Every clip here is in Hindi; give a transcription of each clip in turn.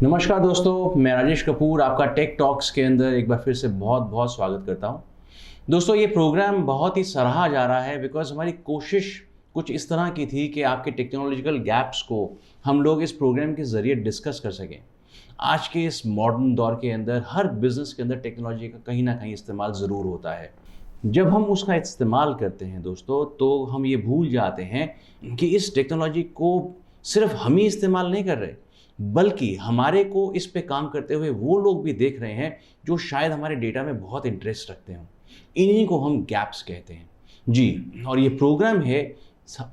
नमस्कार दोस्तों, मैं राजेश कपूर आपका टेक टॉक्स के अंदर एक बार फिर से बहुत बहुत स्वागत करता हूं। दोस्तों, ये प्रोग्राम बहुत ही सराहा जा रहा है बिकॉज हमारी कोशिश कुछ इस तरह की थी कि आपके टेक्नोलॉजिकल गैप्स को हम लोग इस प्रोग्राम के ज़रिए डिस्कस कर सकें। आज के इस मॉडर्न दौर के अंदर हर बिज़नेस के अंदर टेक्नोलॉजी का कहीं ना कहीं इस्तेमाल ज़रूर होता है। जब हम उसका इस्तेमाल करते हैं दोस्तों, तो हम ये भूल जाते हैं कि इस टेक्नोलॉजी को सिर्फ हम ही इस्तेमाल नहीं कर रहे, बल्कि हमारे को इस पे काम करते हुए वो लोग भी देख रहे हैं जो शायद हमारे डेटा में बहुत इंटरेस्ट रखते हों। इन्हीं को हम गैप्स कहते हैं जी। और ये प्रोग्राम है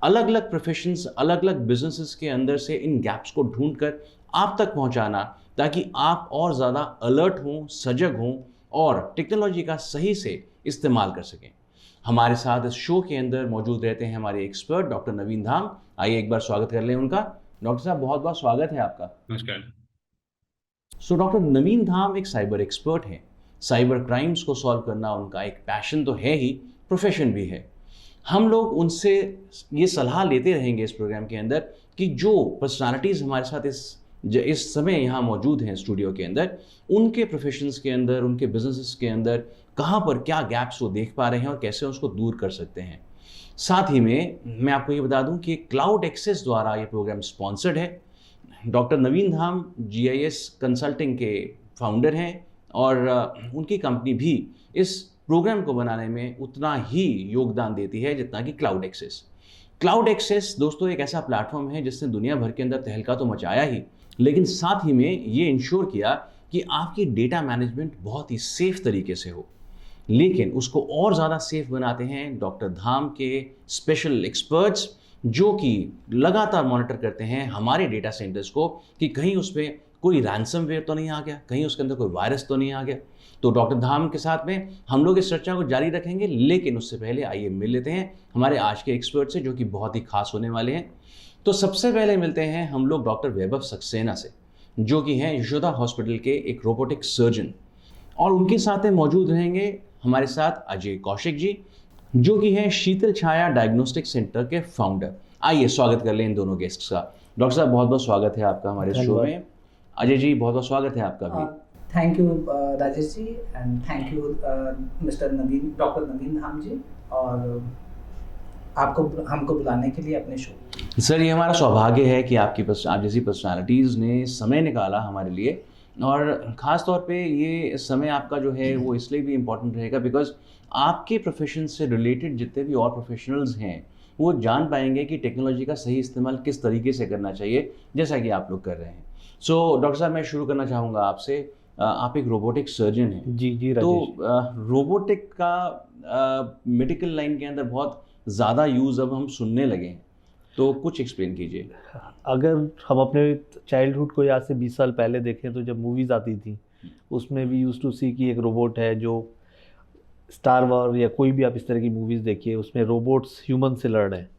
अलग अलग प्रोफेशंस, अलग अलग बिजनेसेस के अंदर से इन गैप्स को ढूंढकर आप तक पहुंचाना, ताकि आप और ज़्यादा अलर्ट हों, सजग हों और टेक्नोलॉजी का सही से इस्तेमाल कर सकें। हमारे साथ इस शो के अंदर मौजूद रहते हैं हमारे एक्सपर्ट डॉक्टर नवीन धाम। आइए एक बार स्वागत कर लें उनका। डॉक्टर साहब, बहुत बहुत स्वागत है आपका। नमस्कार। सो डॉक्टर नवीन धाम एक साइबर एक्सपर्ट हैं। साइबर क्राइम्स को सॉल्व करना उनका एक पैशन तो है ही, प्रोफेशन भी है। हम लोग उनसे ये सलाह लेते रहेंगे इस प्रोग्राम के अंदर कि जो पर्सनालिटीज़ हमारे साथ इस समय यहाँ मौजूद हैं स्टूडियो के अंदर, उनके प्रोफेशंस के अंदर, उनके बिजनेसेस के अंदर कहाँ पर क्या गैप्स वो देख पा रहे हैं और कैसे उसको दूर कर सकते हैं। साथ ही में मैं आपको ये बता दूं कि क्लाउड एक्सेस द्वारा ये प्रोग्राम स्पॉन्सर्ड है। डॉक्टर नवीन धाम GIS कंसल्टिंग के फाउंडर हैं और उनकी कंपनी भी इस प्रोग्राम को बनाने में उतना ही योगदान देती है जितना कि क्लाउड एक्सेस। क्लाउड एक्सेस दोस्तों एक ऐसा प्लेटफॉर्म है जिसने दुनिया भर के अंदर तहलका तो मचाया ही, लेकिन साथ ही में ये इंश्योर किया कि आपकी डेटा मैनेजमेंट बहुत ही सेफ तरीके से हो। लेकिन उसको और ज़्यादा सेफ बनाते हैं डॉक्टर धाम के स्पेशल एक्सपर्ट्स, जो कि लगातार मॉनिटर करते हैं हमारे डेटा सेंटर्स को कि कहीं उस पर कोई रैंसमवेयर तो नहीं आ गया, कहीं उसके अंदर कोई वायरस तो नहीं आ गया। तो डॉक्टर धाम के साथ में हम लोग इस चर्चा को जारी रखेंगे, लेकिन उससे पहले आइए मिल लेते हैं हमारे आज के एक्सपर्ट से, जो कि बहुत ही खास होने वाले हैं। तो सबसे पहले मिलते हैं हम लोग डॉक्टर वैभव सक्सेना से, जो कि हैं यशोदा हॉस्पिटल के एक रोबोटिक सर्जन, और उनके साथ में मौजूद रहेंगे हमारे साथ अजय कौशिक जी, जो कि हैं शीतल छाया डायग्नोस्टिक सेंटर के फाउंडर। आइए स्वागत कर लें इन दोनों गेस्ट्स का। डॉक्टर साहब, बहुत बहुत स्वागत है आपका हमारे शो में। अजय जी, बहुत बहुत स्वागत है आपका भी। Thank you Rajesh ji, and thank you mister Naveen, doctor Naveen Dham ji, और आपको हमको बुलाने के लिए अपने शो। सर, ये हमारा सौभाग्य है कि आप जैसी पर्सनालिटीज़ ने समय निकाला हमारे लिए, और ख़ास तौर पे ये समय आपका जो है वो इसलिए भी इम्पोर्टेंट रहेगा बिकॉज आपके प्रोफेशन से रिलेटेड जितने भी और प्रोफेशनल्स हैं वो जान पाएंगे कि टेक्नोलॉजी का सही इस्तेमाल किस तरीके से करना चाहिए, जैसा कि आप लोग कर रहे हैं। सो डॉक्टर साहब, मैं शुरू करना चाहूँगा आपसे। आप एक रोबोटिक सर्जन हैं। जी तो रोबोटिक का मेडिकल लाइन के अंदर बहुत ज़्यादा यूज़ अब हम सुनने लगे हैं, तो कुछ एक्सप्लेन कीजिए। अगर हम अपने चाइल्डहुड को आज से 20 साल पहले देखें तो जब मूवीज़ आती थी उसमें भी यूज टू सी कि एक रोबोट है, जो स्टार वॉर या कोई भी आप इस तरह की मूवीज़ देखिए उसमें रोबोट्स ह्यूमन से लड़ रहे हैं।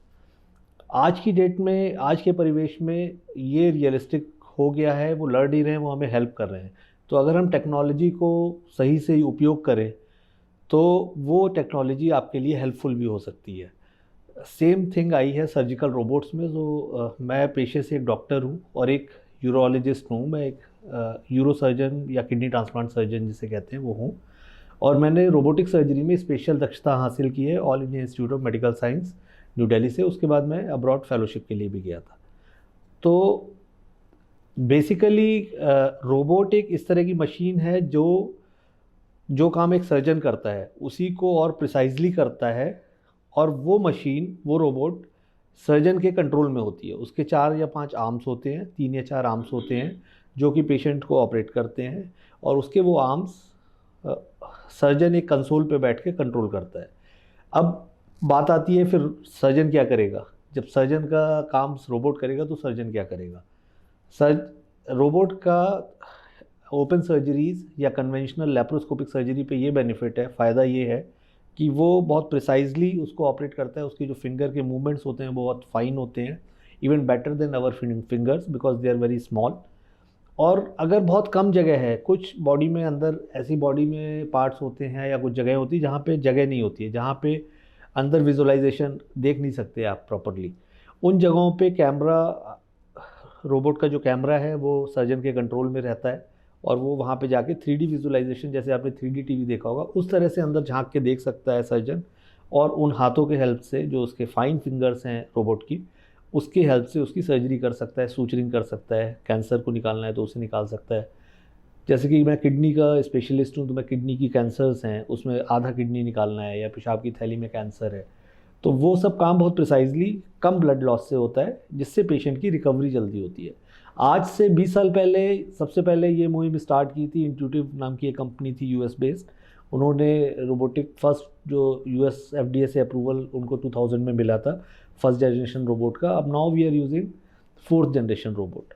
आज की डेट में, आज के परिवेश में ये रियलिस्टिक हो गया है, वो लड़ नहीं रहे हैं, वो हमें हेल्प कर रहे हैं। तो अगर हम टेक्नोलॉजी को सही से उपयोग करें तो वो टेक्नोलॉजी आपके लिए हेल्पफुल भी हो सकती है। सेम थिंग आई है सर्जिकल रोबोट्स में। जो मैं पेशे से एक डॉक्टर हूँ और एक यूरोलॉजिस्ट हूँ। मैं एक यूरो सर्जन या किडनी ट्रांसप्लांट सर्जन जिसे कहते हैं वो हूँ, और मैंने रोबोटिक सर्जरी में स्पेशल दक्षता हासिल की है all India institute of medical science new Delhi से। उसके बाद मैं अब्रॉड फेलोशिप के लिए भी गया था। तो बेसिकली रोबोट एक इस तरह की मशीन है जो काम एक सर्जन करता है उसी को और प्रिसाइजली करता है, और वो मशीन, वो रोबोट सर्जन के कंट्रोल में होती है। उसके 4 या 5 आर्म्स होते हैं, 3 या 4 आर्म्स होते हैं जो कि पेशेंट को ऑपरेट करते हैं, और उसके वो आर्म्स सर्जन एक कंसोल पे बैठ के कंट्रोल करता है। अब बात आती है फिर सर्जन क्या करेगा। जब सर्जन का काम रोबोट करेगा तो सर्जन क्या करेगा। रोबोट का ओपन सर्जरीज़ या कन्वेंशनल लैप्रोस्कोपिक सर्जरी पे ये बेनिफिट है, फ़ायदा ये है कि वो बहुत प्रिसाइजली उसको ऑपरेट करता है। उसकी जो फिंगर के मूवमेंट्स होते हैं वो बहुत फाइन होते हैं, even better than our fingers because they are very small. और अगर बहुत कम जगह है, कुछ बॉडी में अंदर ऐसी बॉडी में पार्ट्स होते हैं या कुछ जगह होती है जहाँ पे जगह नहीं होती है, जहाँ पे अंदर विजुअलाइजेशन देख नहीं सकते आप प्रॉपरली, उन जगहों पे कैमरा रोबोट का जो कैमरा है वो सर्जन के कंट्रोल में रहता है और वो वहाँ पे जाके 3D विजुअलाइजेशन, जैसे आपने 3D टीवी देखा होगा, उस तरह से अंदर झांक के देख सकता है सर्जन, और उन हाथों के हेल्प से, जो उसके फाइन फिंगर्स हैं रोबोट की, उसकी हेल्प से उसकी सर्जरी कर सकता है, सूचरिंग कर सकता है, कैंसर को निकालना है तो उसे निकाल सकता है। जैसे कि मैं किडनी का स्पेशलिस्ट हूँ, तो मैं किडनी की कैंसर्स हैं उसमें आधा किडनी निकालना है, या पेशाब की थैली में कैंसर है, तो वो सब काम बहुत प्रिसाइजली कम ब्लड लॉस से होता है, जिससे पेशेंट की रिकवरी जल्दी होती है। आज से 20 साल पहले सबसे पहले ये मुहिम स्टार्ट की थी, इंट्यूटिव नाम की एक कंपनी थी यूएस बेस्ड। उन्होंने रोबोटिक फर्स्ट जो यूएस एफडीए से अप्रूवल उनको 2000 में मिला था फर्स्ट जनरेशन रोबोट का। अब now we are using 4th generation robot.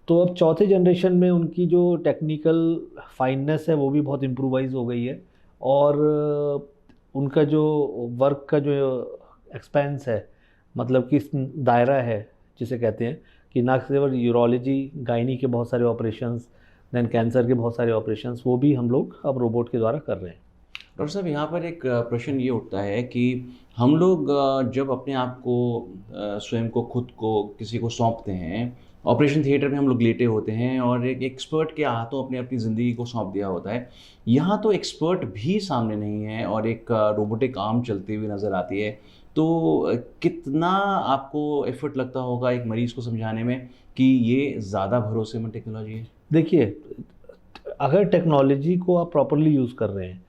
तो अब 4th जनरेशन में उनकी जो टेक्निकल फाइननेस है वो भी बहुत इम्प्रूवाइज हो गई है, और उनका जो वर्क का जो एक्सपेंस है, मतलब कि दायरा है जिसे कहते हैं, कि ना केवल यूरोलॉजी गायनी के बहुत सारे ऑपरेशंस, देन कैंसर के बहुत सारे ऑपरेशंस, वो भी हम लोग अब रोबोट के द्वारा कर रहे हैं। डॉक्टर साहब, यहाँ पर एक प्रश्न ये उठता है कि हम लोग जब अपने आप को स्वयं को, खुद को किसी को सौंपते हैं, ऑपरेशन थिएटर में हम लोग लेटे होते हैं और एक एक्सपर्ट के हाथों अपनी अपनी ज़िंदगी को सौंप दिया होता है। यहाँ तो एक्सपर्ट भी सामने नहीं है और एक रोबोटिक आर्म चलती हुई नज़र आती है, तो कितना आपको एफर्ट लगता होगा एक मरीज़ को समझाने में कि ये ज़्यादा भरोसेमंद टेक्नोलॉजी है? देखिए, अगर टेक्नोलॉजी को आप प्रॉपरली यूज़ कर रहे हैं,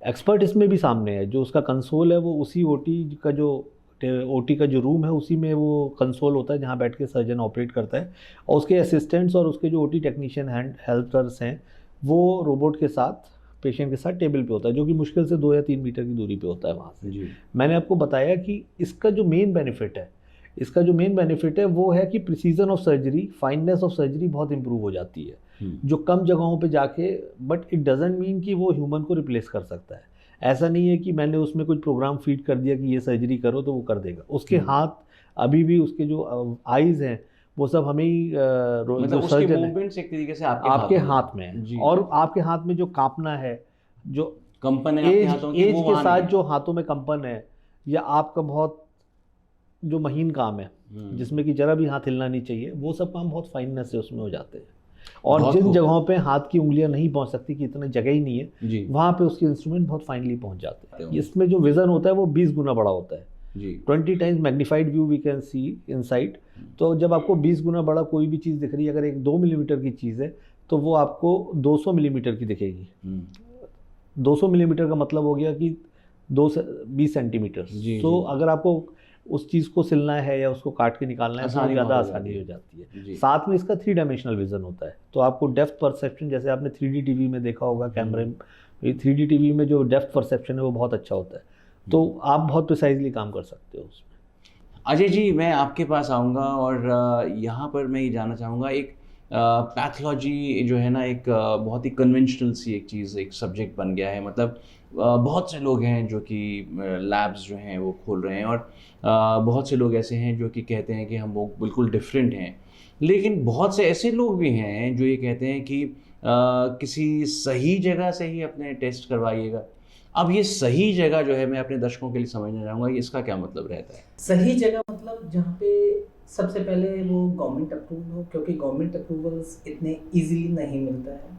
एक्सपर्ट इसमें भी सामने है, जो उसका कंसोल है वो उसी ओटी का जो रूम है उसी में वो कंसोल होता है जहाँ बैठ के सर्जन ऑपरेट करता है, और उसके असिस्टेंट्स और उसके जो ओटी टेक्नीशियन हेल्पर्स हैं वो रोबोट के साथ, पेशेंट के साथ टेबल पे होता है, जो कि मुश्किल से 2 या 3 मीटर की दूरी पे होता है वहाँ से। जी। मैंने आपको बताया कि इसका जो मेन बेनिफिट है वो है कि precision of surgery, fineness of surgery बहुत इंप्रूव हो जाती है, जो कम जगहों पे जाके, बट इट डजंट मीन कि वो ह्यूमन को रिप्लेस कर सकता है। ऐसा नहीं है कि मैंने उसमें कुछ प्रोग्राम फीड कर दिया कि ये सर्जरी करो तो वो कर देगा। उसके हाथ अभी भी, उसके जो आईज़ हैं वो सब हमें ही, मतलब उसके मूवमेंट्स एक तरीके से आपके हाथ में है, और आपके हाथ में जो कांपना है, जो कंपन है आपके हाथों की, एज के साथ जो हाथों में कंपन है, या आपका बहुत जो महीन काम है जिसमें कि जरा भी हाथ हिलना नहीं चाहिए, वो सब काम बहुत फाइननेस से उसमें हो जाते हैं। और जिन जगहों पे हाथ की उंगलियां नहीं पहुंच सकती, कि इतनी जगह ही नहीं है, वहाँ पे उसके इंस्ट्रूमेंट बहुत फाइनली पहुंच जाते हैं। इसमें जो विजन होता है वो 20 गुना बड़ा होता है, 20 times magnified view we can see inside. तो जब आपको 20 गुना बड़ा कोई भी चीज़ दिख रही है, अगर एक 2 मिलीमीटर की चीज़ है तो वो आपको 200 मिलीमीटर की दिखेगी। 200 मिलीमीटर का मतलब हो गया कि 2 से 20 सेंटीमीटर। तो अगर आपको उस चीज़ को सिलना है या उसको काट के निकालना है तो ज़्यादा आसानी हो जाती है। साथ में इसका 3 डायमेंशनल विजन होता है, तो आपको डेप्थ परसेप्शन, जैसे आपने 3D टीवी में देखा होगा कैमरे में, 3D टीवी में जो डेप्थ परसेप्शन है वो बहुत अच्छा होता है, तो आप बहुत प्रिसाइजली काम कर सकते हो उसमें। अजय जी, मैं आपके पास आऊँगा और यहाँ पर मैं ये जानना चाहूँगा, एक पैथोलॉजी जो है ना, एक बहुत ही कन्वेंशनल सी एक चीज़, एक सब्जेक्ट बन गया है। मतलब बहुत से लोग हैं जो कि लैब्स जो हैं वो खोल रहे हैं, और बहुत से लोग ऐसे हैं जो कि कहते हैं कि हम लोग बिल्कुल डिफरेंट हैं, लेकिन बहुत से ऐसे लोग भी हैं जो ये कहते हैं कि किसी सही जगह से ही अपने टेस्ट करवाइएगा। अब ये सही जगह जो है, मैं अपने दर्शकों के लिए समझना चाहूँगा कि इसका क्या मतलब रहता है? सही जगह मतलब जहाँ पे सबसे पहले वो गवर्नमेंट अप्रूवल हो, क्योंकि गवर्नमेंट अप्रूवल्स इतने इजीली नहीं मिलता है।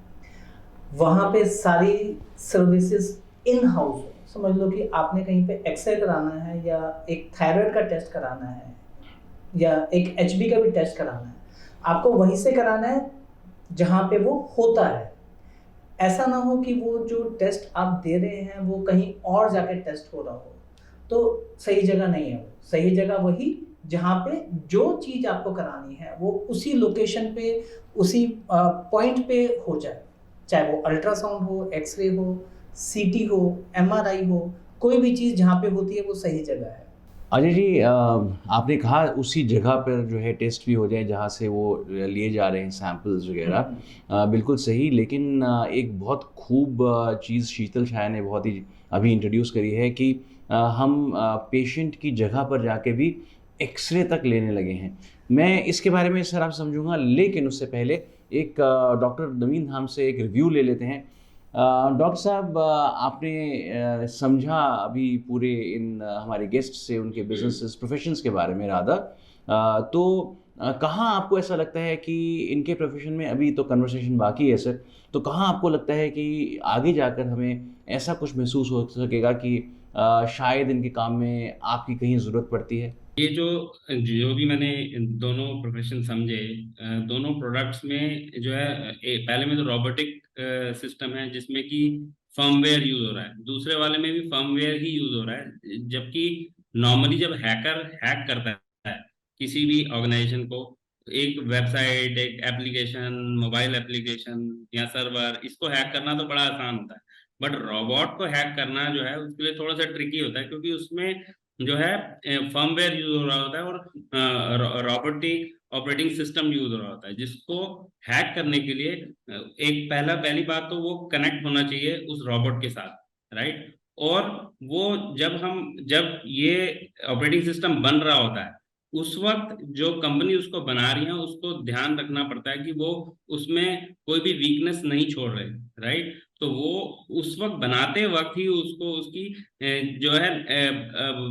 वहाँ पे सारी सर्विसेज इन हाउस हो। समझ लो कि आपने कहीं पे एक्सरे कराना है, या एक थायराइड का टेस्ट कराना है, या एक HB का भी टेस्ट कराना है, आपको वहीं से कराना है जहाँ पे वो होता है। ऐसा ना हो कि वो जो टेस्ट आप दे रहे हैं वो कहीं और जाके टेस्ट हो रहा हो, तो सही जगह नहीं है वो। सही जगह वही जहाँ पे जो चीज़ आपको करानी है वो उसी लोकेशन पे, उसी पॉइंट पे हो जाए, चाहे वो अल्ट्रासाउंड हो, एक्सरे हो, CT हो, MRI हो, कोई भी चीज़ जहाँ पे होती है वो सही जगह है। अजय जी, आपने कहा उसी जगह पर जो है टेस्ट भी हो जाए जहाँ से वो लिए जा रहे हैं सैंपल्स वगैरह, बिल्कुल सही। लेकिन एक बहुत खूब चीज़ शीतल शाह ने बहुत ही अभी इंट्रोड्यूस करी है कि हम पेशेंट की जगह पर जाके भी एक्सरे तक लेने लगे हैं। मैं इसके बारे में सर आप समझूंगा, लेकिन उससे पहले एक डॉक्टर नवीन धाम से एक रिव्यू ले लेते हैं। डॉक्टर साहब, आपने समझा अभी पूरे इन हमारे गेस्ट से उनके बिजनेसेस, प्रोफेशंस के बारे में राधा, तो कहाँ आपको ऐसा लगता है कि इनके प्रोफेशन में, अभी तो कन्वर्सेशन बाकी है सर, तो कहाँ आपको लगता है कि आगे जाकर हमें ऐसा कुछ महसूस हो सकेगा कि शायद इनके काम में आपकी कहीं ज़रूरत पड़ती है? ये जो जो भी मैंने दोनों प्रोफेशन समझे, दोनों प्रोडक्ट्स में जो है, पहले में तो रोबोटिक सिस्टम है जिसमें कि फर्मवेयर यूज हो रहा है, दूसरे वाले में भी फर्मवेयर ही यूज हो रहा है। जबकि नॉर्मली जब हैकर हैक करता है किसी भी ऑर्गेनाइजेशन को, एक वेबसाइट, एक एप्लीकेशन, मोबाइल एप्लीकेशन या सर्वर, इसको हैक करना तो बड़ा आसान होता है। बट रोबोट को हैक करना जो है उसके लिए थोड़ा सा ट्रिकी होता है, क्योंकि उसमें जो है फर्मवेयर यूज हो रहा होता है और रोबोटिक ऑपरेटिंग सिस्टम यूज हो रहा होता है, जिसको हैक करने के लिए एक पहली बात तो वो कनेक्ट होना चाहिए उस रोबोट के साथ, राइट। और वो जब ये ऑपरेटिंग सिस्टम बन रहा होता है, उस वक्त जो कंपनी उसको बना रही है उसको ध्यान रखना पड़ता है कि वो उसमें कोई भी वीकनेस नहीं छोड़ रहे, राइट। तो वो उस वक्त बनाते वक्त ही उसको उसकी जो है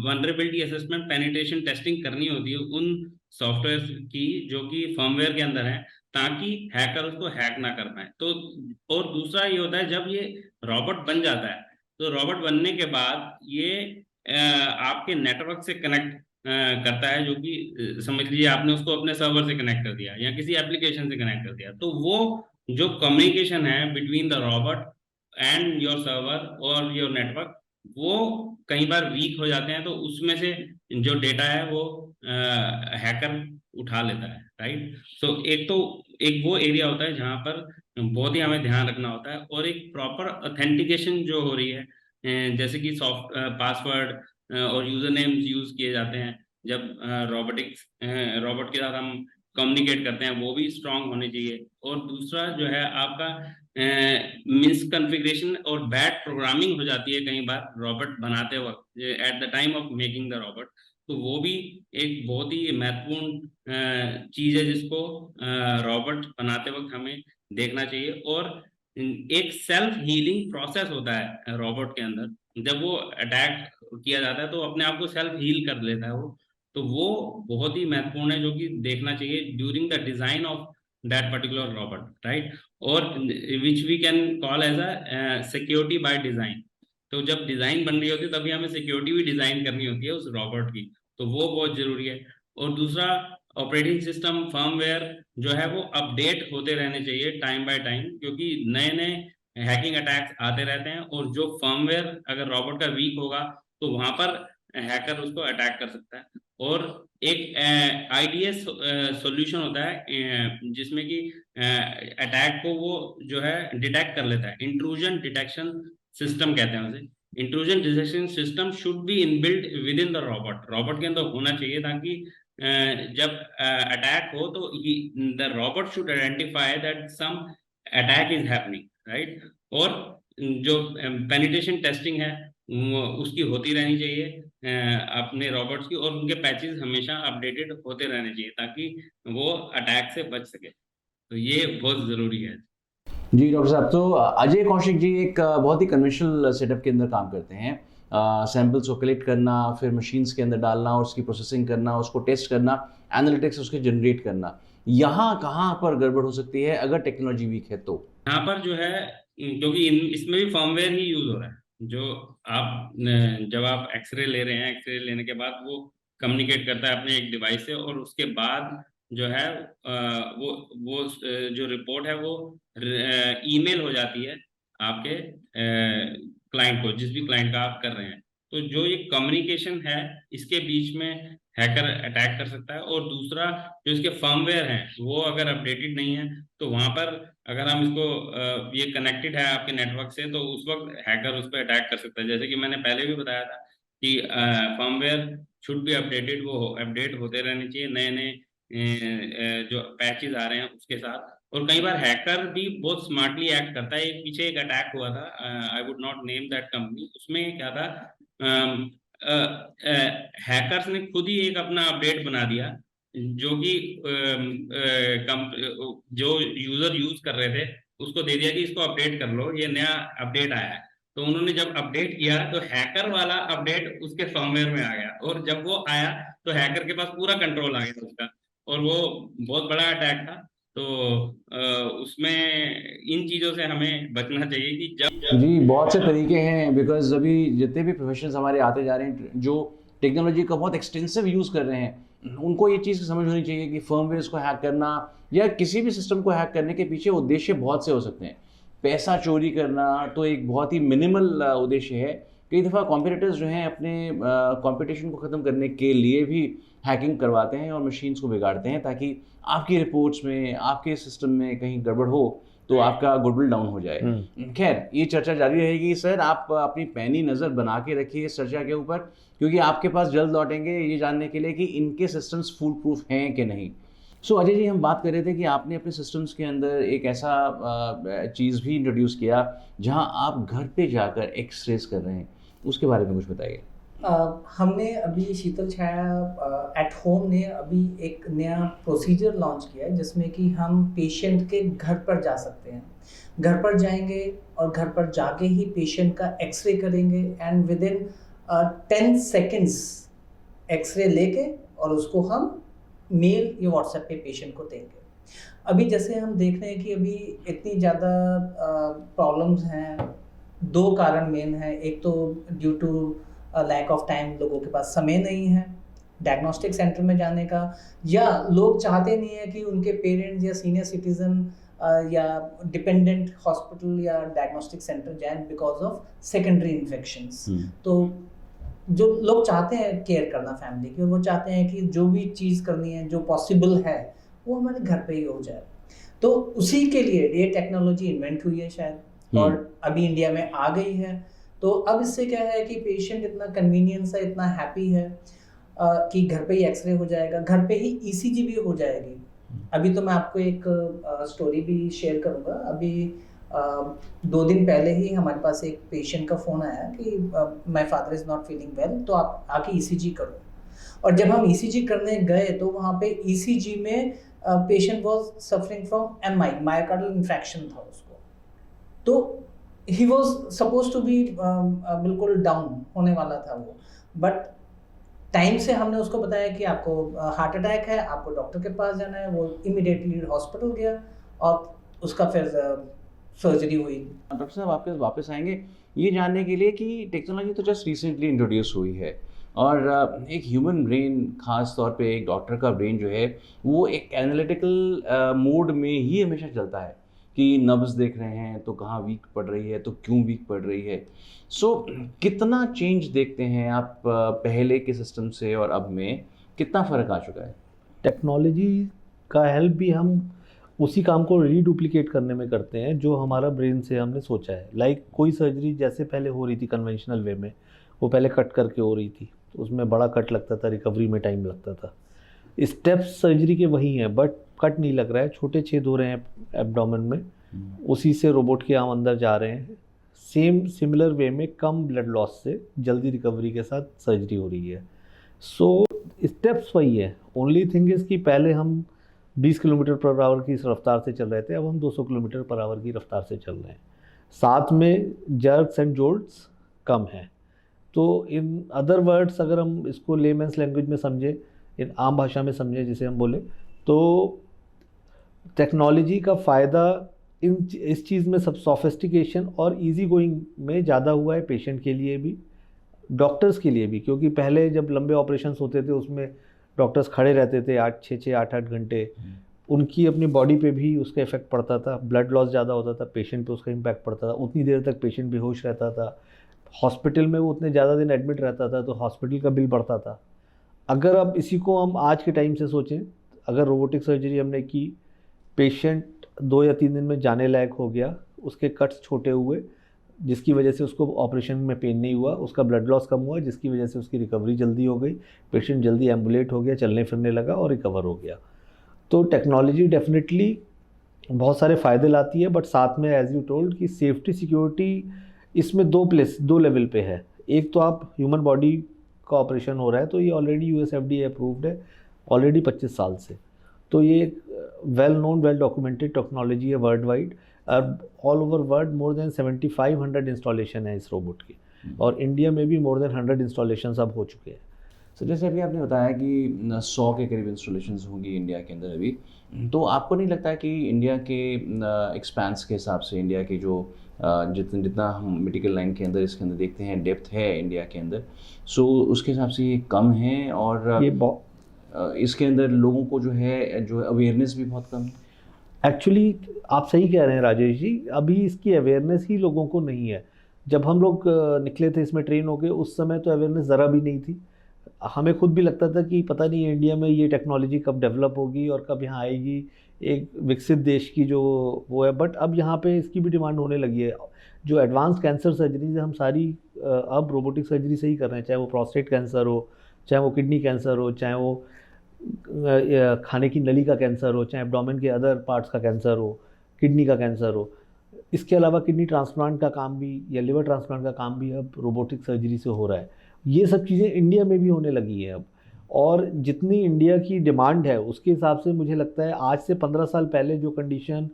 वनरेबिलिटी असेसमेंट, पेनिट्रेशन टेस्टिंग करनी होती है उन सॉफ्टवेयर की जो कि फर्मवेयर के अंदर है, ताकि हैकर उसको हैक ना कर पाए। तो और दूसरा ये होता है, जब ये रॉबोट बन जाता है तो रॉबोट बनने के बाद ये आपके नेटवर्क से कनेक्ट करता है, जो कि समझ लीजिए आपने उसको अपने सर्वर से कनेक्ट कर दिया या किसी एप्लीकेशन से कनेक्ट कर दिया, तो वो जो कम्युनिकेशन है between the robot and your server और योर नेटवर्क, वो कई बार वीक हो जाते हैं, तो उसमें से जो डेटा है वो हैकर उठा लेता है, राइट। सो एक वो एरिया होता है जहाँ पर बहुत ही हमें ध्यान रखना होता है। और एक प्रॉपर ऑथेंटिकेशन जो हो रही है, जैसे कि सॉफ्ट पासवर्ड और यूजर नेम्स यूज किए जाते हैं जब रोबोट के साथ हम कम्युनिकेट करते हैं, वो भी स्ट्रांग होने चाहिए। और दूसरा जो है आपका मिस कॉन्फ़िगरेशन और बैड प्रोग्रामिंग हो जाती है कई बार रोबोट बनाते वक्त, at the time of making the robot, तो वो भी एक बहुत ही महत्वपूर्ण चीज है जिसको रोबोट बनाते वक्त हमें देखना चाहिए। और एक सेल्फ हीलिंग प्रोसेस होता है रोबोट के अंदर, जब वो अटैक किया जाता है तो अपने आप को सेल्फ हील कर लेता है वो, तो वो बहुत ही महत्वपूर्ण है, जो कि देखना चाहिए during the design of that particular robot, right. और which we can call as a security by design. तो जब डिजाइन बन रही होती है तभी हमें सिक्योरिटी भी डिजाइन करनी होती है उस रोबोट की, तो वो बहुत जरूरी है। और दूसरा, ऑपरेटिंग सिस्टम फर्मवेयर जो है वो अपडेट होते रहने चाहिए टाइम बाय टाइम, क्योंकि नए नए हैकिंग अटैक्स आते रहते हैं, और जो फर्मवेयर अगर रोबोट का वीक होगा तो वहां पर हैकर उसको अटैक कर सकता है। और एक आईडीएस सॉल्यूशन होता है जिसमें कि अटैक को वो जो है डिटेक्ट कर लेता है, इंट्रूजन डिटेक्शन सिस्टम कहते हैं उसे। Intrusion detection system should be inbuilt within the robot के अंदर होना चाहिए, ताकि जब अटैक हो तो the robot should identify that some attack is happening, right. और जो पेनिट्रेशन टेस्टिंग है उसकी होती रहनी चाहिए अपने रोबोट्स की, और उनके पैचेस हमेशा अपडेटेड होते रहने चाहिए ताकि वो अटैक से बच सके। तो ये बहुत ज़रूरी है। जी डॉक्टर साहब, तो अजय कौशिक जी एक बहुत ही कन्वेंशनल सेटअप के अंदर काम करते हैं। सैम्पल्स को कलेक्ट करना, फिर मशीन्स के अंदर डालना, उसकी प्रोसेसिंग करना, उसको टेस्ट करना, एनालिटिक्स उसके जनरेट करना। यहाँ कहाँ पर गड़बड़ हो सकती है अगर टेक्नोलॉजी वीक है तो? यहाँ पर जो है, क्योंकि इसमें भी फर्मवेयर ही यूज हो रहा है, जो आप जब आप एक्सरे ले रहे हैं, एक्सरे लेने के बाद वो कम्युनिकेट करता है अपने एक डिवाइस से, और उसके बाद जो है वो जो रिपोर्ट है वो ईमेल हो जाती है आपके क्लाइंट को, जिस भी क्लाइंट का आप कर रहे हैं। तो जो ये कम्युनिकेशन है इसके बीच में हैकर अटैक कर सकता है। और दूसरा, जो इसके फर्मवेयर हैं वो अगर अपडेटेड नहीं है तो वहां पर अगर हम इसको ये कनेक्टेड है आपके नेटवर्क से, तो उस वक्त हैकर उस पर अटैक कर सकता है। जैसे कि मैंने पहले भी बताया था कि फर्मवेयर शुड बी अपडेटेड, वो अपडेट होते रहने चाहिए नए नए जो पैचेज आ रहे हैं उसके साथ। और कई बार हैकर भी बहुत स्मार्टली एक्ट करता है। एक पीछे एक अटैक हुआ था, I would not name that company, उसमें क्या था, हैकर्स ने खुद ही एक अपना अपडेट बना दिया, जो कि जो यूजर यूज कर रहे थे उसको दे दिया कि इसको अपडेट कर लो, ये नया अपडेट आया है। तो उन्होंने जब अपडेट किया तो हैकर वाला अपडेट उसके फर्मवेयर में आ गया, और जब वो आया तो हैकर के पास पूरा कंट्रोल आ गया उसका। और वो बहुत बड़ा अटैक था। तो उसमें इन चीज़ों से हमें बचना चाहिए कि जब जी, बहुत से तरीके हैं, बिकॉज़ अभी जितने भी प्रोफेशंस हमारे आते जा रहे हैं जो टेक्नोलॉजी का बहुत एक्सटेंसिव यूज़ कर रहे हैं, उनको ये चीज़ समझ होनी चाहिए कि फर्मवेयर्स को हैक करना या किसी भी सिस्टम को हैक करने के पीछे उद्देश्य बहुत से हो सकते हैं। पैसा चोरी करना तो एक बहुत ही मिनिमल उद्देश्य है। कई दफ़ा कॉम्पिटिटर्स जो हैं अपने कॉम्पिटिशन को ख़त्म करने के लिए भी हैकिंग करवाते हैं और मशीन्स को बिगाड़ते हैं ताकि आपकी रिपोर्ट्स में, आपके सिस्टम में कहीं गड़बड़ हो तो आपका गुडविल डाउन हो जाए। खैर, ये चर्चा जारी रहेगी सर, आप अपनी पैनी नज़र बना के रखिए इस चर्चा के ऊपर, क्योंकि आपके पास जल्द लौटेंगे ये जानने के लिए कि इनके सिस्टम्स फूल प्रूफ हैं कि नहीं। सो अजय जी, हम बात कर रहे थे कि आपने अपने सिस्टम्स के अंदर एक ऐसा चीज़ भी इंट्रोड्यूस किया जहां आप घर पे जाकर एक्सरेज कर रहे हैं, उसके बारे में कुछ बताइए। हमने अभी शीतल छाया एट होम ने अभी एक नया प्रोसीजर लॉन्च किया है जिसमें कि हम पेशेंट के घर पर जा सकते हैं। घर पर जाएंगे और घर पर जाके ही पेशेंट का एक्सरे करेंगे and within 10 seconds x-ray लेके और उसको हम मेल या व्हाट्सएप पे पेशेंट को देंगे। अभी जैसे हम देख रहे हैं कि अभी इतनी ज़्यादा प्रॉब्लम्स हैं, दो कारण मेन है। एक तो due to lack of time, लोगों के पास समय नहीं है डायग्नोस्टिक सेंटर में जाने का, या लोग चाहते नहीं है कि उनके पेरेंट्स या सीनियर सिटीजन या डिपेंडेंट हॉस्पिटल या डायग्नोस्टिक सेंटर जाएं बिकॉज ऑफ सेकेंडरी इन्फेक्शंस। तो जो लोग चाहते हैं केयर करना फैमिली की, और वो चाहते हैं कि जो भी चीज़ करनी है जो पॉसिबल है वो हमारे घर पे ही हो जाए। तो उसी के लिए ये टेक्नोलॉजी इन्वेंट हुई है शायद, और अभी इंडिया में आ गई है। तो अब इससे क्या है कि पेशेंट इतना कन्वीनियंस है, इतना हैप्पी है कि घर पे ही एक्सरे हो जाएगा, घर पे ही ईसीजी भी हो जाएगी। अभी तो मैं आपको एक स्टोरी भी शेयर करूँगा। अभी 2 दिन पहले ही हमारे पास एक पेशेंट का फ़ोन आया कि my father is not feeling well, तो आप आके ईसीजी करो। और जब हम ईसीजी करने गए तो वहाँ पे ईसीजी में patient was suffering from MI, myocardial infection था उसको। तो he was suppose to be बिल्कुल डाउन होने वाला था वो, बट टाइम से हमने उसको बताया कि आपको हार्ट अटैक है, आपको डॉक्टर के पास जाना है। वो इमीडिएटली हॉस्पिटल गया और उसका फिर सर्जरी हुई। डॉक्टर साहब, आपके पास वापस आएंगे ये जानने के लिए कि टेक्नोलॉजी तो जस्ट रिसेंटली इंट्रोड्यूस हुई है, और एक ह्यूमन ब्रेन, खास तौर पे एक डॉक्टर का ब्रेन जो है वो एक एनालिटिकल मोड में ही हमेशा चलता है कि नब्ज़ देख रहे हैं तो कहाँ वीक पड़ रही है, तो क्यों वीक पड़ रही है। सो कितना चेंज देखते हैं आप पहले के सिस्टम से और अब में, कितना फ़र्क आ चुका है? टेक्नोलॉजी का हेल्प भी हम उसी काम को रीडुप्लिकेट करने में करते हैं जो हमारा ब्रेन से हमने सोचा है। लाइक कोई सर्जरी जैसे पहले हो रही थी कन्वेंशनल वे में, वो पहले कट करके हो रही थी, तो उसमें बड़ा कट लगता था, रिकवरी में टाइम लगता था। स्टेप्स सर्जरी के वही हैं, बट कट नहीं लग रहा है, छोटे छेद हो रहे हैं एब्डोमेन में, उसी से रोबोट के आम अंदर जा रहे हैं। सेम सिमिलर वे में कम ब्लड लॉस से जल्दी रिकवरी के साथ सर्जरी हो रही है। सो स्टेप्स वही है। ओनली थिंग इज़ कि पहले हम 20 किलोमीटर पर आवर की रफ्तार से चल रहे थे, अब हम 200 किलोमीटर पर आवर की रफ्तार से चल रहे हैं। साथ में जर्क्स एंड जोल्ट्स कम हैं। तो इन अदर वर्ड्स, अगर हम इसको लेमैन्स लैंग्वेज में समझें, इन आम भाषा में समझें जिसे हम बोले, तो टेक्नोलॉजी का फ़ायदा इस चीज़ में सब सोफिस्टिकेशन और इजी गोइंग में ज़्यादा हुआ है, पेशेंट के लिए भी, डॉक्टर्स के लिए भी। क्योंकि पहले जब लंबे ऑपरेशंस होते थे उसमें डॉक्टर्स खड़े रहते थे 8 घंटे, उनकी अपनी बॉडी पे भी उसका इफेक्ट पड़ता था, ब्लड लॉस ज़्यादा होता था, पेशेंट पे उसका इम्पैक्ट पड़ता था, उतनी देर तक पेशेंट बेहोश रहता था, हॉस्पिटल में वो उतने ज़्यादा दिन एडमिट रहता था, तो हॉस्पिटल का बिल बढ़ता था। अगर अब इसी को हम आज के टाइम से सोचें, अगर रोबोटिक सर्जरी हमने की, पेशेंट 2 या 3 दिन में जाने लायक हो गया, उसके कट्स छोटे हुए जिसकी वजह से उसको ऑपरेशन में पेन नहीं हुआ, उसका ब्लड लॉस कम हुआ जिसकी वजह से उसकी रिकवरी जल्दी हो गई, पेशेंट जल्दी एम्बुलेट हो गया, चलने फिरने लगा और रिकवर हो गया। तो टेक्नोलॉजी डेफिनेटली बहुत सारे फ़ायदे लाती है, बट साथ में एज यू टोल्ड कि सेफ्टी सिक्योरिटी इसमें 2 लेवल पे है। एक तो आप ह्यूमन बॉडी का ऑपरेशन हो रहा है, तो ये ऑलरेडी US FDA अप्रूव्ड है ऑलरेडी 25 साल से, तो ये एक well known, well documented technology है world wide. All over world more than 7500 installation है इस रोबोट की, और इंडिया में भी मोर देन 100 इंस्टॉलेशन अब हो चुके हैं। सो जैसे अभी आपने बताया कि 100 के करीब इंस्टॉलेशंस होंगी इंडिया के अंदर अभी, तो आपको नहीं लगता कि इंडिया के एक्सपेंस के हिसाब से इंडिया के जो जितना हम मेडिकल लाइन के अंदर इसके अंदर देखते हैं डेप्थ है इंडिया के अंदर, सो उसके हिसाब से ये कम है और ये इसके अंदर लोगों को जो है जो अवेयरनेस भी बहुत कम है? एक्चुअली आप सही कह रहे हैं राजेश जी, अभी इसकी अवेयरनेस ही लोगों को नहीं है। जब हम लोग निकले थे इसमें ट्रेन होके, उस समय तो अवेयरनेस ज़रा भी नहीं थी। हमें खुद भी लगता था कि पता नहीं इंडिया में ये टेक्नोलॉजी कब डेवलप होगी और कब यहाँ आएगी, एक विकसित देश की जो वो है। बट अब यहाँ पे इसकी भी डिमांड होने लगी है। जो एडवांस कैंसर सर्जरीज हम सारी अब रोबोटिक सर्जरी से ही कर रहे हैं, चाहे वो प्रोस्टेट कैंसर हो, चाहे वो किडनी कैंसर हो, चाहे वो खाने की नली का कैंसर हो, चाहे एब्डोमेन के अदर पार्ट्स का कैंसर हो, किडनी का कैंसर हो। इसके अलावा किडनी ट्रांसप्लांट का काम भी या लिवर ट्रांसप्लांट का काम भी अब रोबोटिक सर्जरी से हो रहा है। ये सब चीज़ें इंडिया में भी होने लगी हैं अब। और जितनी इंडिया की डिमांड है उसके हिसाब से मुझे लगता है आज से 15 साल पहले जो कंडीशन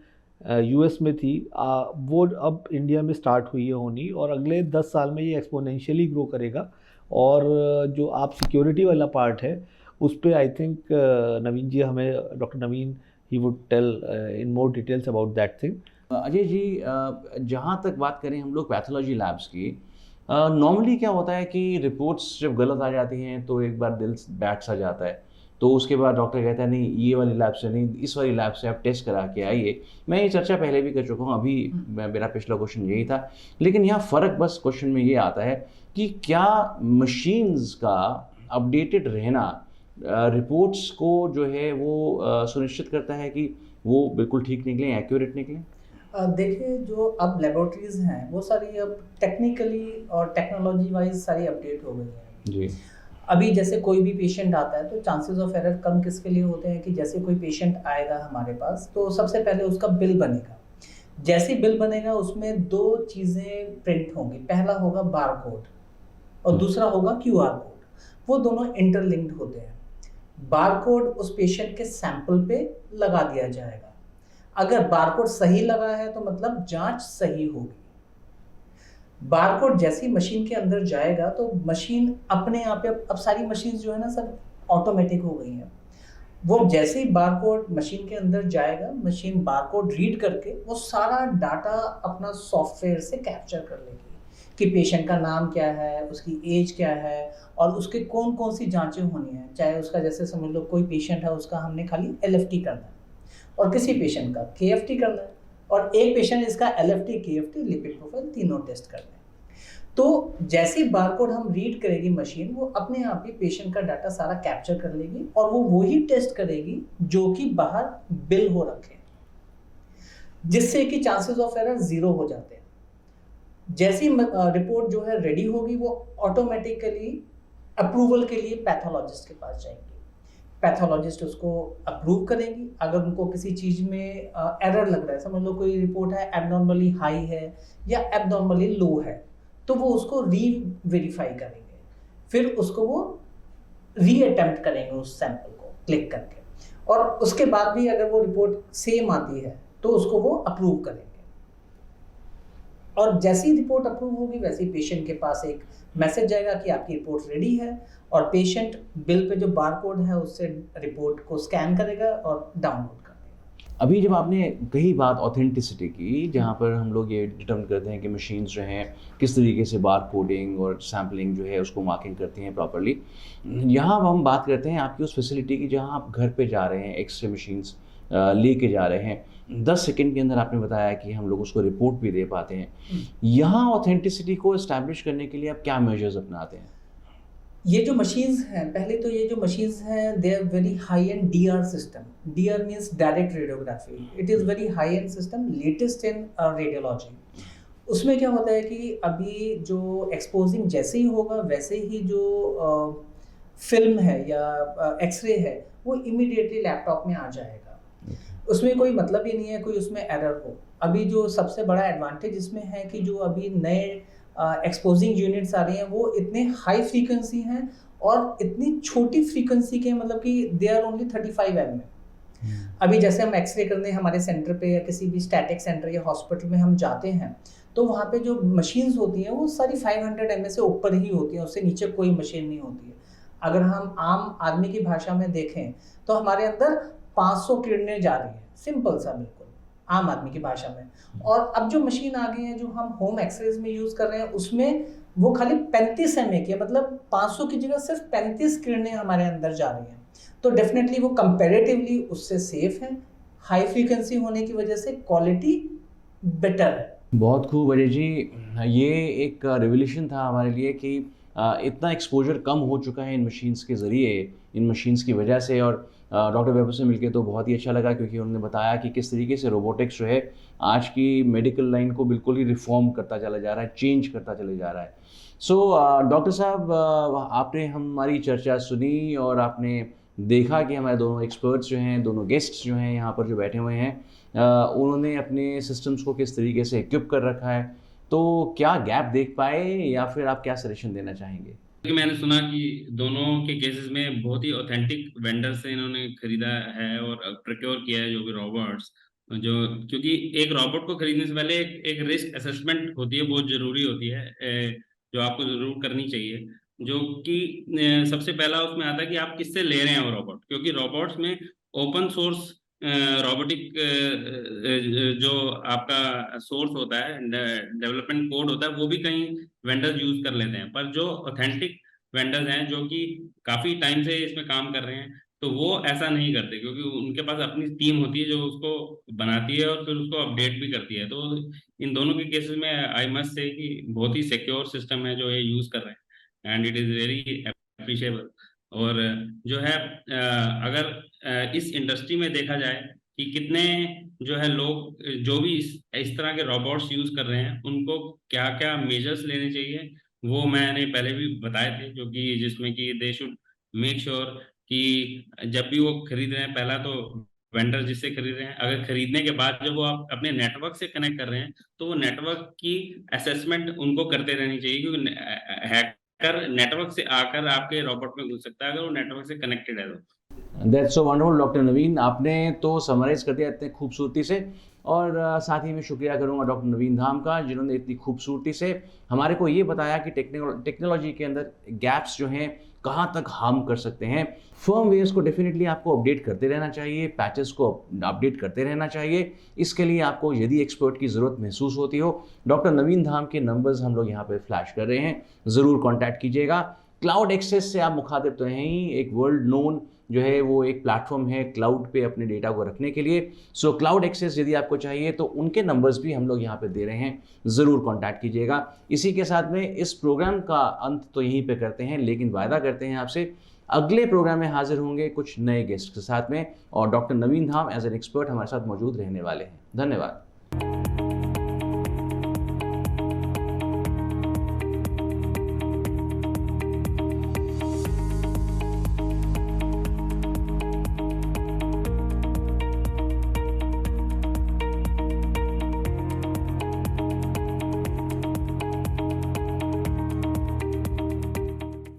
यूएस में थी वो अब इंडिया में स्टार्ट हुई है होनी, और अगले 10 साल में ये एक्सपोनेंशियली ग्रो करेगा। और जो आप सिक्योरिटी वाला पार्ट है उस पर आई थिंक नवीन जी हमें, doctor Naveen, he would tell in more details about that thing. Ajay ji, जहाँ तक बात करें हम लोग पैथोलॉजी लैब्स की, नॉर्मली क्या होता है कि रिपोर्ट्स जब गलत आ जाती हैं तो एक बार दिल बैठ सा जाता है, तो उसके बाद डॉक्टर कहता है नहीं ये वाली लैब से नहीं, इस वाली लैब से आप टेस्ट करा के आइए। मैं ये चर्चा पहले भी कर चुका हूँ, अभी मेरा पिछला क्वेश्चन यही था। लेकिन यहाँ फ़र्क बस क्वेश्चन में ये आता है कि क्या मशीन्स का अपडेटेड रहना रिपोर्ट्स को जो है वो सुनिश्चित करता है कि वो बिल्कुल ठीक निकलें, एक्यूरेट निकलें? देखिए, जो अब लेबोरेटरीज हैं वो सारी अब टेक्निकली और टेक्नोलॉजी वाइज सारी अपडेट हो गई हैं जी। अभी जैसे कोई भी पेशेंट आता है तो चांसेस ऑफ एरर कम किसके लिए होते हैं कि जैसे कोई पेशेंट आएगा हमारे पास तो सबसे पहले उसका बिल बनेगा। जैसे बिल बनेगा उसमें 2 चीज़ें प्रिंट होंगी, पहला होगा बारकोड और दूसरा होगा क्यूआर कोड। वो दोनों इंटरलिंक्ड होते हैं। बारकोड उस पेशेंट के सैंपल पे लगा दिया जाएगा। अगर बारकोड सही लगा है तो मतलब जांच सही होगी। बारकोड जैसी मशीन के अंदर जाएगा तो मशीन अपने आप अब सारी मशीन जो है ना सब ऑटोमेटिक हो गई हैं। वो जैसे ही बारकोड मशीन के अंदर जाएगा, मशीन बारकोड रीड करके वो सारा डाटा अपना सॉफ्टवेयर से कैप्चर कर लेगी कि पेशेंट का नाम क्या है, उसकी एज क्या है और उसके कौन कौन सी जांचें होनी है। चाहे उसका जैसे समझ लो कोई पेशेंट है उसका हमने खाली LFT करना है और किसी पेशेंट का KFT करना है और एक पेशेंट इसका LFT KFT लिपिड प्रोफाइल तीनों टेस्ट करना है। तो जैसे बारकोड हम रीड करेगी मशीन, वो अपने आप ही पेशेंट का डाटा सारा कैप्चर कर लेगी और वो वही टेस्ट करेगी जो कि बाहर बिल हो रखे, जिससे कि चांसेस ऑफ एरर 0 हो जाते हैं। जैसी रिपोर्ट जो है रेडी होगी वो ऑटोमेटिकली अप्रूवल के लिए पैथोलॉजिस्ट के पास जाएंगी। पैथोलॉजिस्ट उसको अप्रूव करेंगी। अगर उनको किसी चीज़ में एरर लग रहा है, समझ लो कोई रिपोर्ट है एबनॉर्मली हाई है या एबनॉर्मली लो है, तो वो उसको री-वेरीफाई करेंगे, फिर उसको वो री-अटेम्प्ट करेंगे उस सैंपल को क्लिक करके, और उसके बाद भी अगर वो रिपोर्ट सेम आती है तो उसको वो अप्रूव करेंगे। और जैसी रिपोर्ट अप्रूव होगी वैसे ही पेशेंट के पास एक मैसेज जाएगा कि आपकी रिपोर्ट रेडी है और पेशेंट बिल पे जो बारकोड है उससे रिपोर्ट को स्कैन करेगा और डाउनलोड कर देगा। अभी जब आपने कही बात ऑथेंटिसिटी की, जहाँ पर हम लोग ये डिटर्मिन करते हैं कि मशीन्स जो हैं किस तरीके से बार कोडिंग और सैम्पलिंग जो है उसको मार्किंग करती हैं प्रॉपरली, यहाँ हम बात करते हैं आपकी उस फैसिलिटी की जहाँ आप घर पे जा रहे हैं, एक्सरे मशीन्स लेके जा रहे हैं, 10 सेकंड के अंदर आपने बताया कि हम लोग उसको रिपोर्ट भी दे पाते हैं। यहाँ ऑथेंटिसिटी को इस्टेब्लिश करने के लिए आप क्या मेजर्स अपनाते हैं? ये जो मशीन्स हैं, पहले तो ये जो मशीन्स हैं they are very high end DR system. DR means direct radiography. It is very high end system, latest in radiology. उसमें क्या होता है कि अभी जो एक्सपोजिंग जैसे ही होगा वैसे ही जो फिल्म है या एक्सरे है वो इमीडिएटली लैपटॉप में आ जाएगा। उसमें कोई मतलब ही नहीं है कोई उसमें एरर हो। अभी जो सबसे बड़ा एडवांटेज इसमें है कि जो अभी नए एक्सपोजिंग यूनिट्स आ रही हैं वो इतने हाई फ्रीक्वेंसी हैं और इतनी छोटी फ्रीक्वेंसी के, मतलब कि दे आर ओनली 35 mm। अभी जैसे हम एक्सरे करने हमारे सेंटर पे या किसी भी स्टैटिक सेंटर या हॉस्पिटल में हम जाते हैं तो वहाँ पे जो मशीन्स होती हैं वो सारी 500 mm से ऊपर ही होती हैं, उससे नीचे कोई मशीन नहीं होती है। अगर हम आम आदमी की भाषा में देखें तो हमारे अंदर 500 किरणें जा रही है, सिंपल सा बिल्कुल आम आदमी की भाषा में। और अब जो मशीन आ गई है जो हम होम एक्सरेज में यूज़ कर रहे हैं उसमें वो खाली 35 mA की है, मतलब 500 की जगह सिर्फ 35 किरणें हमारे अंदर जा रही हैं। तो डेफिनेटली वो कंपैरेटिवली उससे सेफ है, हाई फ्रीक्वेंसी होने की वजह से क्वालिटी बेटर है। बहुत खूब अजय जी, ये एक रेवोल्यूशन था हमारे लिए कि इतना एक्सपोजर कम हो चुका है इन मशीन्स के ज़रिए, इन मशीन्स की वजह से। और डॉक्टर वेबर से मिलके तो बहुत ही अच्छा लगा, क्योंकि उन्होंने बताया कि किस तरीके से रोबोटिक्स जो है आज की मेडिकल लाइन को बिल्कुल ही रिफॉर्म करता चला जा रहा है, चेंज करता चले जा रहा है। सो डॉक्टर साहब, आपने हमारी चर्चा सुनी और आपने देखा कि हमारे दोनों एक्सपर्ट्स जो हैं, दोनों गेस्ट्स जो हैं यहाँ पर जो बैठे हुए हैं, उन्होंने अपने सिस्टम्स को किस तरीके से इक्विप कर रखा है। तो क्या गैप देख पाए या फिर आप क्या सजेशन देना चाहेंगे? कि मैंने सुना कि दोनों के केसेस में बहुत ही ऑथेंटिक वेंडर से इन्होंने खरीदा है और प्रोक्योर किया है जो भी रोबोट्स, जो क्योंकि एक रोबोट को खरीदने से पहले एक रिस्क असेसमेंट होती है, बहुत ज़रूरी होती है, जो आपको ज़रूर करनी चाहिए। जो कि सबसे पहला उसमें आता है कि आप किससे ले रहे हैं वो रोबोट, क्योंकि रोबोट्स में ओपन सोर्स रोबोटिक जो आपका सोर्स होता है, डेवलपमेंट कोड होता है, वो भी कई वेंडर्स यूज कर लेते हैं। पर जो ऑथेंटिक वेंडर्स हैं जो कि काफी टाइम से इसमें काम कर रहे हैं, तो वो ऐसा नहीं करते, क्योंकि उनके पास अपनी टीम होती है जो उसको बनाती है और फिर उसको अपडेट भी करती है। तो इन दोनों के केसेस में आई मस्ट से कि बहुत ही सिक्योर सिस्टम है जो ये यूज कर रहे हैं, and it is very appreciable. और जो है अगर इस इंडस्ट्री में देखा जाए कि कितने जो है लोग जो भी इस तरह के रोबोट्स यूज कर रहे हैं, उनको क्या क्या मेजर्स लेने चाहिए, वो मैंने पहले भी बताए थे, जो कि जिसमें कि दे शुड मेक श्योर कि जब भी वो खरीद रहे हैं, पहला तो वेंडर जिससे खरीद रहे हैं, अगर खरीदने के बाद जब वो आप अपने नेटवर्क से कनेक्ट कर रहे हैं, तो वो नेटवर्क की असेसमेंट उनको करते रहनी चाहिए, क्योंकि हैकर नेटवर्क से आकर आपके रोबोट में घुस सकता है अगर वो नेटवर्क से कनेक्टेड है तो। दैट्स सो वंडरफुल डॉक्टर नवीन, आपने तो समराइज़ कर दिया इतने खूबसूरती से। और साथ ही मैं शुक्रिया करूंगा डॉक्टर नवीन धाम का, जिन्होंने इतनी खूबसूरती से हमारे को ये बताया कि टेक्नोलॉजी के अंदर गैप्स जो हैं कहाँ तक हार्म कर सकते हैं। फर्मवेयर्स को डेफिनेटली आपको अपडेट करते रहना चाहिए, पैचेस को अपडेट करते रहना चाहिए। इसके लिए आपको यदि एक्सपर्ट की ज़रूरत महसूस होती हो, डॉक्टर नवीन धाम के नंबर्स हम लोग यहाँ पर फ्लैश कर रहे हैं, ज़रूर कॉन्टैक्ट कीजिएगा। क्लाउड एक्सेस से आप मुखातिब तो हैं ही, एक वर्ल्ड नोन जो है वो एक प्लेटफॉर्म है क्लाउड पे अपने डेटा को रखने के लिए। सो क्लाउड एक्सेस यदि आपको चाहिए तो उनके नंबर्स भी हम लोग यहाँ पे दे रहे हैं, ज़रूर कांटेक्ट कीजिएगा। इसी के साथ में इस प्रोग्राम का अंत तो यहीं पे करते हैं, लेकिन वायदा करते हैं आपसे अगले प्रोग्राम में हाजिर होंगे कुछ नए गेस्ट के साथ में, और doctor Naveen Dham as an expert हमारे साथ मौजूद रहने वाले हैं। धन्यवाद।